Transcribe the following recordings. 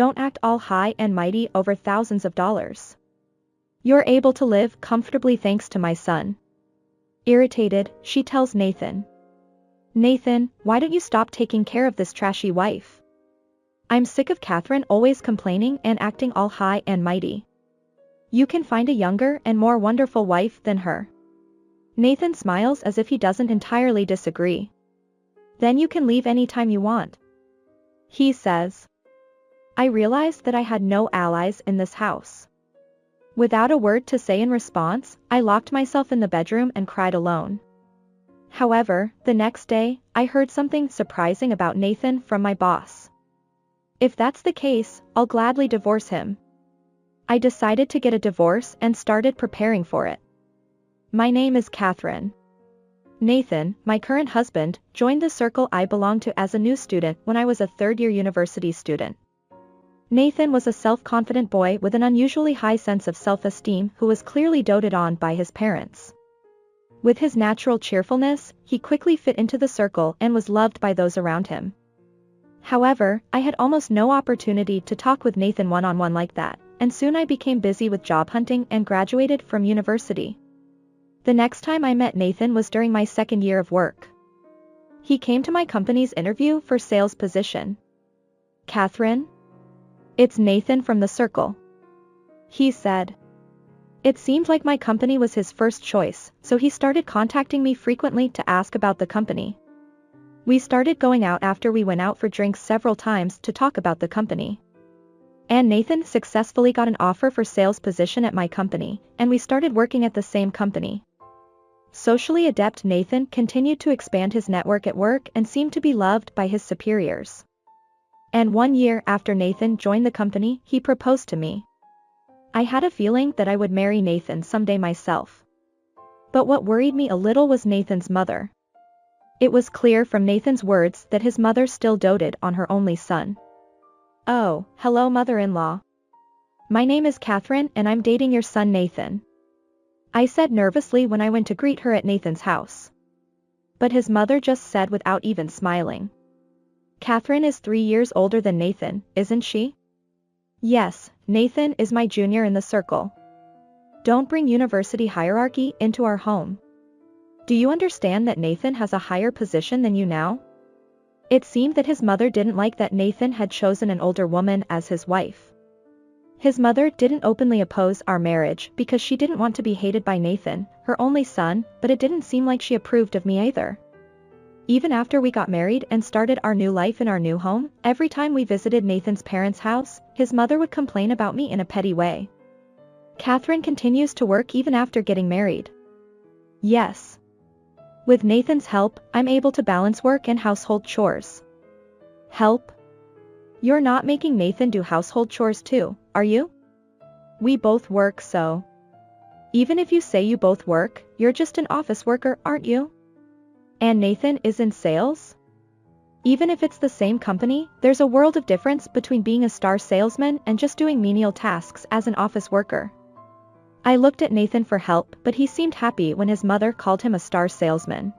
Don't act all high and mighty over thousands of dollars. You're able to live comfortably thanks to my son. Irritated, she tells Nathan. Nathan, why don't you stop taking care of this trashy wife? I'm sick of Catherine always complaining and acting all high and mighty. You can find a younger and more wonderful wife than her. Nathan smiles as if he doesn't entirely disagree. Then you can leave anytime you want. He says. I realized that I had no allies in this house. Without a word to say in response, I locked myself in the bedroom and cried alone. However, the next day, I heard something surprising about Nathan from my boss. If that's the case, I'll gladly divorce him. I decided to get a divorce and started preparing for it. My name is Catherine. Nathan, my current husband, joined the circle I belonged to as a new student when I was a third-year university student. Nathan was a self-confident boy with an unusually high sense of self-esteem who was clearly doted on by his parents. With his natural cheerfulness, he quickly fit into the circle and was loved by those around him. However, I had almost no opportunity to talk with Nathan one-on-one like that, and soon I became busy with job hunting and graduated from university. The next time I met Nathan was during my second year of work. He came to my company's interview for sales position. Catherine? It's Nathan from the circle. He said. It seemed like my company was his first choice, so he started contacting me frequently to ask about the company. We started going out after we went out for drinks several times to talk about the company. And Nathan successfully got an offer for sales position at my company, and we started working at the same company. Socially adept Nathan continued to expand his network at work and seemed to be loved by his superiors. And 1 year after Nathan joined the company, he proposed to me. I had a feeling that I would marry Nathan someday myself. But what worried me a little was Nathan's mother. It was clear from Nathan's words that his mother still doted on her only son. Oh, hello mother-in-law. My name is Catherine and I'm dating your son Nathan. I said nervously when I went to greet her at Nathan's house. But his mother just said without even smiling. Catherine is 3 years older than Nathan, isn't she? Yes, Nathan is my junior in the circle. Don't bring university hierarchy into our home. Do you understand that Nathan has a higher position than you now? It seemed that his mother didn't like that Nathan had chosen an older woman as his wife. His mother didn't openly oppose our marriage because she didn't want to be hated by Nathan, her only son, but it didn't seem like she approved of me either. Even after we got married and started our new life in our new home, every time we visited Nathan's parents' house, his mother would complain about me in a petty way. Catherine continues to work even after getting married. Yes. With Nathan's help, I'm able to balance work and household chores. Help? You're not making Nathan do household chores too, are you? We both work so. Even if you say you both work, you're just an office worker, aren't you? And Nathan is in sales? Even if it's the same company, there's a world of difference between being a star salesman and just doing menial tasks as an office worker. I looked at Nathan for help, but he seemed happy when his mother called him a star salesman.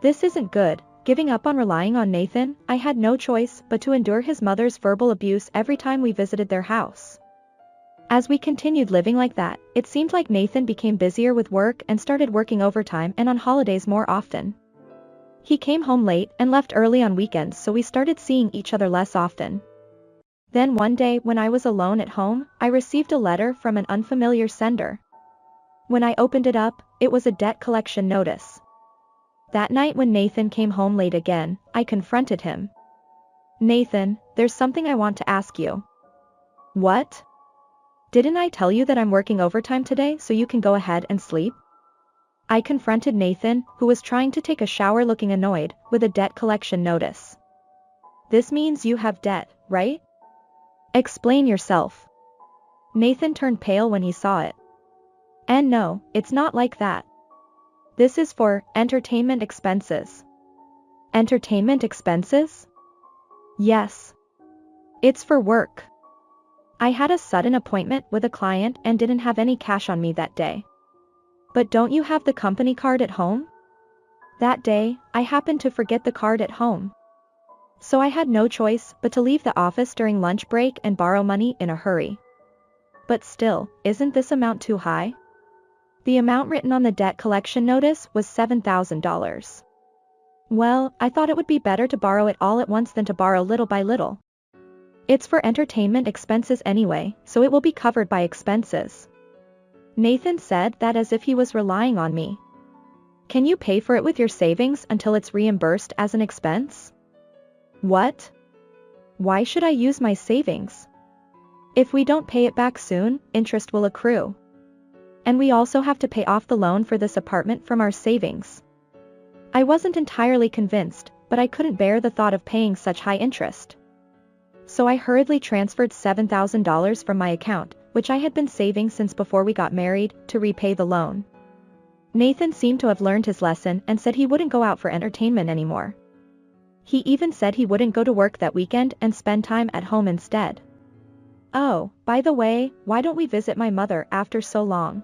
This isn't good. Giving up on relying on Nathan, I had no choice but to endure his mother's verbal abuse every time we visited their house. As we continued living like that, it seemed like Nathan became busier with work and started working overtime and on holidays more often. He came home late and left early on weekends, so we started seeing each other less often. Then one day when I was alone at home, I received a letter from an unfamiliar sender. When I opened it up, it was a debt collection notice. That night when Nathan came home late again, I confronted him. Nathan, there's something I want to ask you. What? Didn't I tell you that I'm working overtime today so you can go ahead and sleep? I confronted Nathan, who was trying to take a shower looking annoyed, with a debt collection notice. This means you have debt, right? Explain yourself. Nathan turned pale when he saw it. And no, it's not like that. This is for entertainment expenses. Entertainment expenses? Yes. It's for work. I had a sudden appointment with a client and didn't have any cash on me that day. But don't you have the company card at home? That day, I happened to forget the card at home. So I had no choice but to leave the office during lunch break and borrow money in a hurry. But still, isn't this amount too high? The amount written on the debt collection notice was $7,000. Well, I thought it would be better to borrow it all at once than to borrow little by little. It's for entertainment expenses anyway, so it will be covered by expenses. Nathan said that as if he was relying on me. Can you pay for it with your savings until it's reimbursed as an expense? What? Why should I use my savings? If we don't pay it back soon, interest will accrue. And we also have to pay off the loan for this apartment from our savings. I wasn't entirely convinced, but I couldn't bear the thought of paying such high interest. So I hurriedly transferred $7,000 from my account, which I had been saving since before we got married, to repay the loan. Nathan seemed to have learned his lesson and said he wouldn't go out for entertainment anymore. He even said he wouldn't go to work that weekend and spend time at home instead. Oh, by the way, why don't we visit my mother after so long?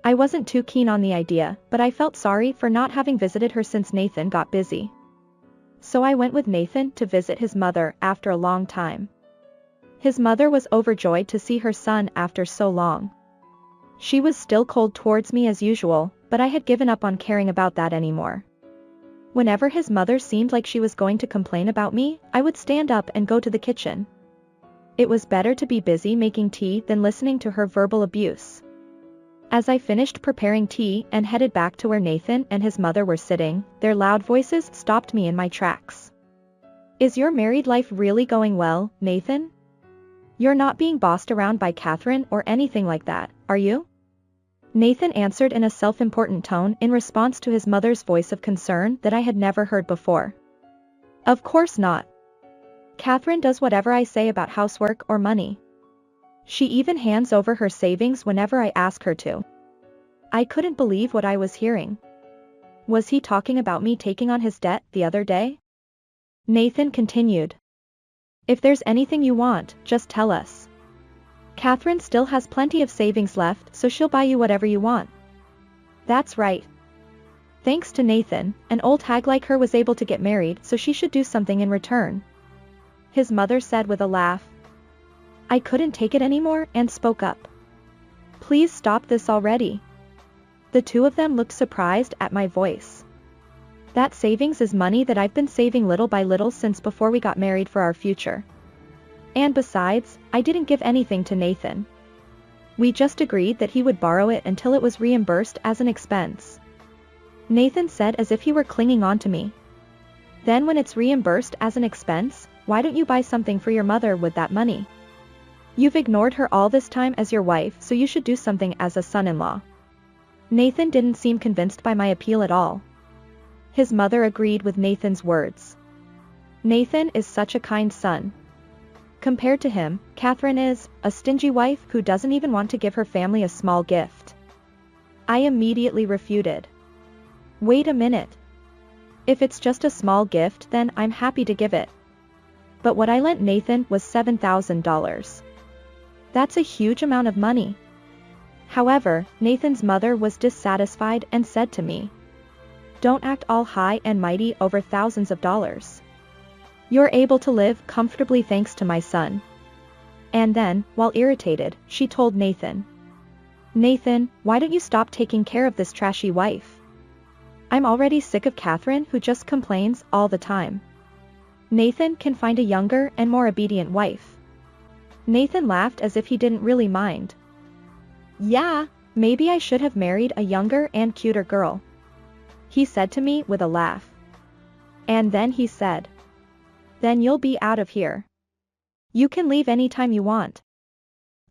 I wasn't too keen on the idea, but I felt sorry for not having visited her since Nathan got busy. So I went with Nathan to visit his mother after a long time. His mother was overjoyed to see her son after so long. She was still cold towards me as usual, but I had given up on caring about that anymore. Whenever his mother seemed like she was going to complain about me, I would stand up and go to the kitchen. It was better to be busy making tea than listening to her verbal abuse. As I finished preparing tea and headed back to where Nathan and his mother were sitting, their loud voices stopped me in my tracks. Is your married life really going well, Nathan? You're not being bossed around by Catherine or anything like that, are you? Nathan answered in a self-important tone in response to his mother's voice of concern that I had never heard before. Of course not. Catherine does whatever I say about housework or money. She even hands over her savings whenever I ask her to. I couldn't believe what I was hearing. Was he talking about me taking on his debt the other day? Nathan continued. If there's anything you want, just tell us. Catherine still has plenty of savings left, so she'll buy you whatever you want. That's right. Thanks to Nathan, an old hag like her was able to get married, so she should do something in return. His mother said with a laugh. I couldn't take it anymore and spoke up. Please stop this already. The two of them looked surprised at my voice. That savings is money that I've been saving little by little since before we got married for our future. And besides, I didn't give anything to Nathan. We just agreed that he would borrow it until it was reimbursed as an expense. Nathan said as if he were clinging on to me. Then when it's reimbursed as an expense, why don't you buy something for your mother with that money? You've ignored her all this time as your wife, so you should do something as a son-in-law. Nathan didn't seem convinced by my appeal at all. His mother agreed with Nathan's words. Nathan is such a kind son. Compared to him, Catherine is a stingy wife who doesn't even want to give her family a small gift. I immediately refuted. Wait a minute. If it's just a small gift, then I'm happy to give it. But what I lent Nathan was $7,000. That's a huge amount of money. However, Nathan's mother was dissatisfied and said to me, don't act all high and mighty over thousands of dollars. You're able to live comfortably thanks to my son. And then, while irritated, she told Nathan. Nathan, why don't you stop taking care of this trashy wife? I'm already sick of Catherine who just complains all the time. Nathan can find a younger and more obedient wife. Nathan laughed as if he didn't really mind. Yeah, maybe I should have married a younger and cuter girl. He said to me with a laugh. And then he said. Then you'll be out of here. You can leave anytime you want.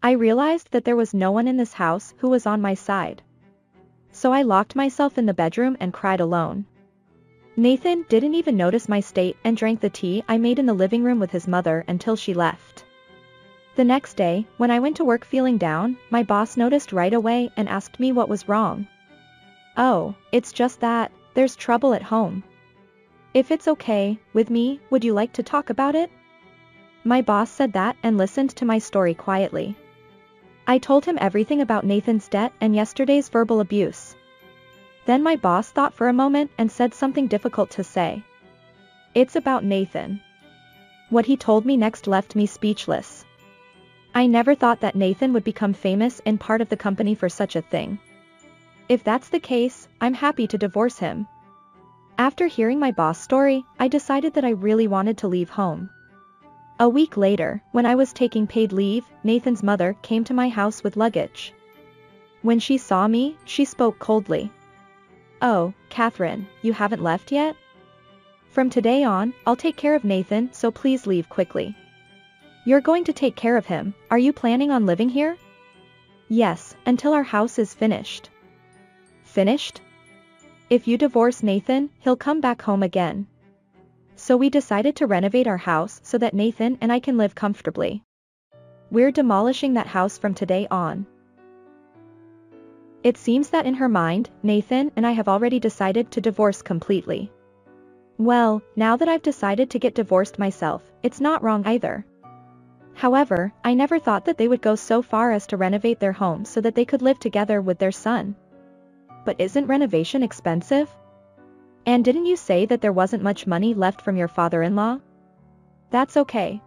I realized that there was no one in this house who was on my side. So I locked myself in the bedroom and cried alone. Nathan didn't even notice my state and drank the tea I made in the living room with his mother until she left. The next day, when I went to work feeling down, my boss noticed right away and asked me what was wrong. Oh, it's just that, there's trouble at home. If it's okay with me, would you like to talk about it? My boss said that and listened to my story quietly. I told him everything about Nathan's debt and yesterday's verbal abuse. Then my boss thought for a moment and said something difficult to say. It's about Nathan. What he told me next left me speechless. I never thought that Nathan would become famous and part of the company for such a thing. If that's the case, I'm happy to divorce him. After hearing my boss story, I decided that I really wanted to leave home. A week later, when I was taking paid leave, Nathan's mother came to my house with luggage. When she saw me, she spoke coldly. "Oh, Catherine, you haven't left yet? From today on, I'll take care of Nathan, so please leave quickly." "You're going to take care of him, are you planning on living here?" "Yes, until our house is finished." "Finished? If you divorce Nathan, he'll come back home again." So we decided to renovate our house so that Nathan and I can live comfortably. We're demolishing that house from today on. It seems that in her mind, Nathan and I have already decided to divorce completely. Well, now that I've decided to get divorced myself, it's not wrong either. However, I never thought that they would go so far as to renovate their home so that they could live together with their son. But isn't renovation expensive? And didn't you say that there wasn't much money left from your father-in-law? That's okay.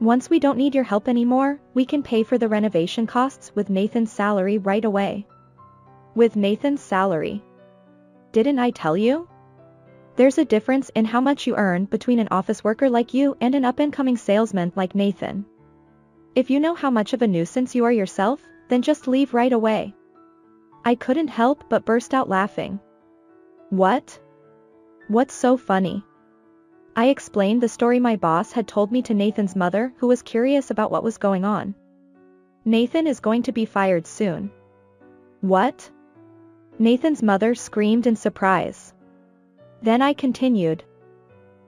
Once we don't need your help anymore, we can pay for the renovation costs with Nathan's salary right away. With Nathan's salary? Didn't I tell you? There's a difference in how much you earn between an office worker like you and an up-and-coming salesman like Nathan. If you know how much of a nuisance you are yourself, then just leave right away. I couldn't help but burst out laughing. What? What's so funny? I explained the story my boss had told me to Nathan's mother, who was curious about what was going on. Nathan is going to be fired soon. What? Nathan's mother screamed in surprise. Then I continued.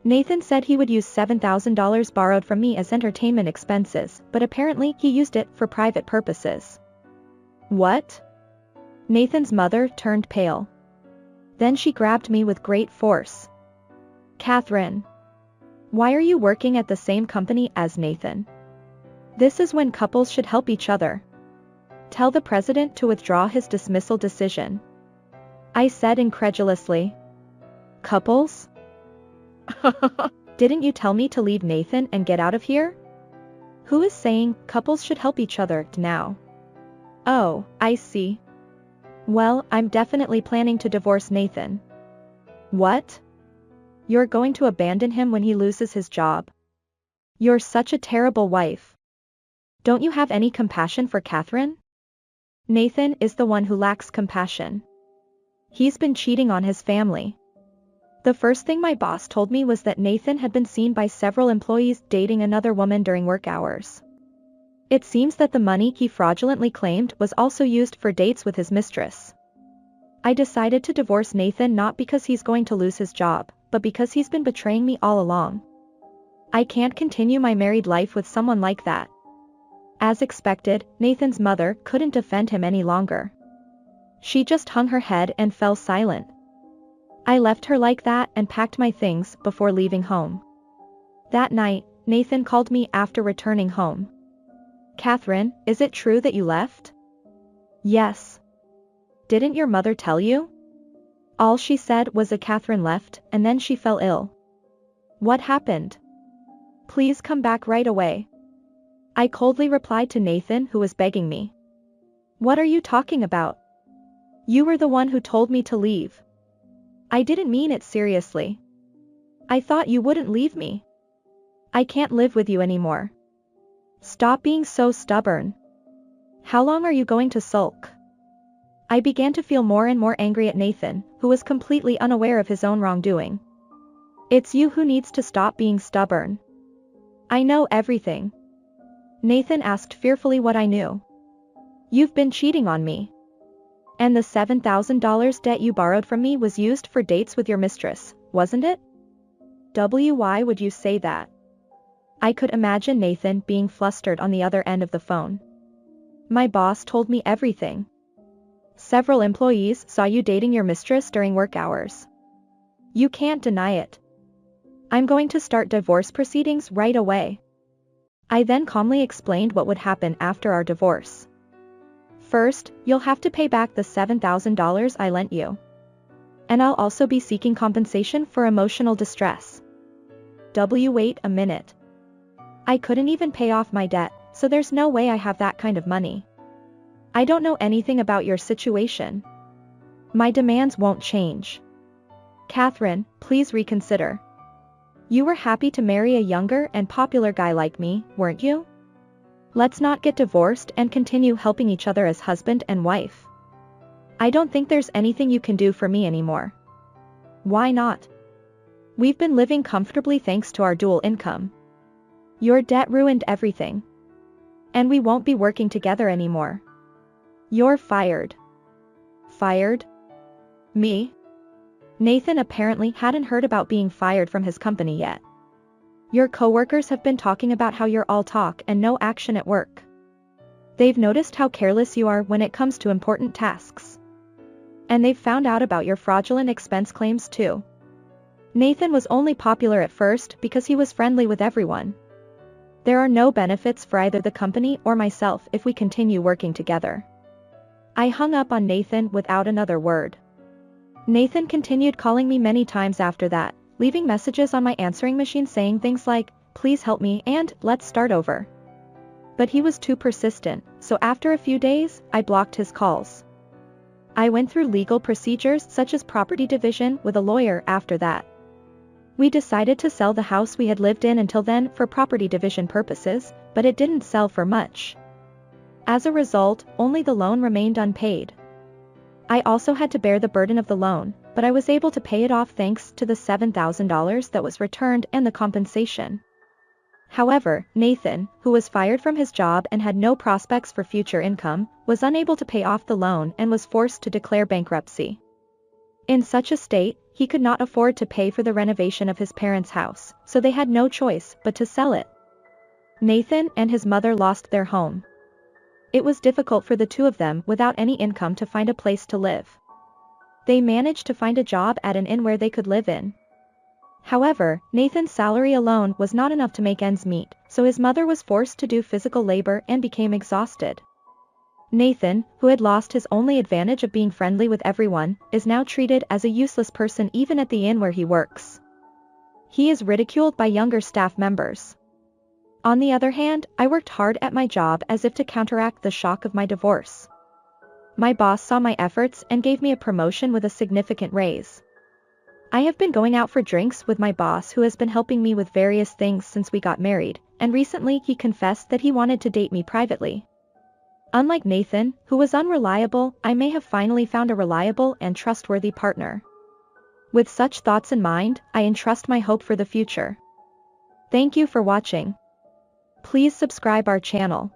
Nathan said he would use $7,000 borrowed from me as entertainment expenses, but apparently he used it for private purposes. What? Nathan's mother turned pale. Then she grabbed me with great force. "Catherine. Why are you working at the same company as Nathan? This is when couples should help each other. Tell the president to withdraw his dismissal decision." I said incredulously. "Couples? Didn't you tell me to leave Nathan and get out of here? Who is saying couples should help each other now?" "Oh, I see. Well, I'm definitely planning to divorce Nathan." "What? You're going to abandon him when he loses his job? You're such a terrible wife. Don't you have any compassion for Catherine?" Nathan is the one who lacks compassion. He's been cheating on his family. The first thing my boss told me was that Nathan had been seen by several employees dating another woman during work hours. It seems that the money he fraudulently claimed was also used for dates with his mistress. I decided to divorce Nathan not because he's going to lose his job, but because he's been betraying me all along. I can't continue my married life with someone like that. As expected, Nathan's mother couldn't defend him any longer. She just hung her head and fell silent. I left her like that and packed my things before leaving home. That night, Nathan called me after returning home. "Catherine, is it true that you left?" "Yes." "Didn't your mother tell you?" All she said was that Catherine left, and then she fell ill. "What happened? Please come back right away." I coldly replied to Nathan, who was begging me. "What are you talking about? You were the one who told me to leave. I didn't mean it seriously. I thought you wouldn't leave me. I can't live with you anymore. Stop being so stubborn. How long are you going to sulk?" I began to feel more and more angry at Nathan, who was completely unaware of his own wrongdoing. "It's you who needs to stop being stubborn. I know everything." Nathan asked fearfully what I knew. "You've been cheating on me. And the $7,000 debt you borrowed from me was used for dates with your mistress, wasn't it?" "Why would you say that?" I could imagine Nathan being flustered on the other end of the phone. "My boss told me everything. Several employees saw you dating your mistress during work hours. You can't deny it. I'm going to start divorce proceedings right away." I then calmly explained what would happen after our divorce. "First, you'll have to pay back the $7,000 I lent you. And I'll also be seeking compensation for emotional distress. Wait a minute. I couldn't even pay off my debt, so there's no way I have that kind of money. I don't know anything about your situation. My demands won't change. Catherine, please reconsider. You were happy to marry a younger and popular guy like me, weren't you? Let's not get divorced and continue helping each other as husband and wife. I don't think there's anything you can do for me anymore. Why not? We've been living comfortably thanks to our dual income. Your debt ruined everything. And we won't be working together anymore. You're fired. Fired? Me? Nathan apparently hadn't heard about being fired from his company yet. Your coworkers have been talking about how you're all talk and no action at work. They've noticed how careless you are when it comes to important tasks. And they've found out about your fraudulent expense claims too. Nathan was only popular at first because he was friendly with everyone. There are no benefits for either the company or myself if we continue working together. I hung up on Nathan without another word. Nathan continued calling me many times after that, leaving messages on my answering machine saying things like, "Please help me," and "Let's start over." But he was too persistent, so after a few days, I blocked his calls. I went through legal procedures such as property division with a lawyer after that. We decided to sell the house we had lived in until then for property division purposes, but it didn't sell for much. As a result, only the loan remained unpaid. I also had to bear the burden of the loan, but I was able to pay it off thanks to the $7,000 that was returned and the compensation. However, Nathan, who was fired from his job and had no prospects for future income, was unable to pay off the loan and was forced to declare bankruptcy. In such a state, he could not afford to pay for the renovation of his parents' house, so they had no choice but to sell it. Nathan and his mother lost their home. It was difficult for the two of them without any income to find a place to live. They managed to find a job at an inn where they could live in. However, Nathan's salary alone was not enough to make ends meet, so his mother was forced to do physical labor and became exhausted. Nathan, who had lost his only advantage of being friendly with everyone, is now treated as a useless person even at the inn where he works. He is ridiculed by younger staff members. On the other hand, I worked hard at my job as if to counteract the shock of my divorce. My boss saw my efforts and gave me a promotion with a significant raise. I have been going out for drinks with my boss who has been helping me with various things since we got married, and recently he confessed that he wanted to date me privately. Unlike Nathan, who was unreliable, I may have finally found a reliable and trustworthy partner. With such thoughts in mind, I entrust my hope for the future. Thank you for watching. Please subscribe our channel.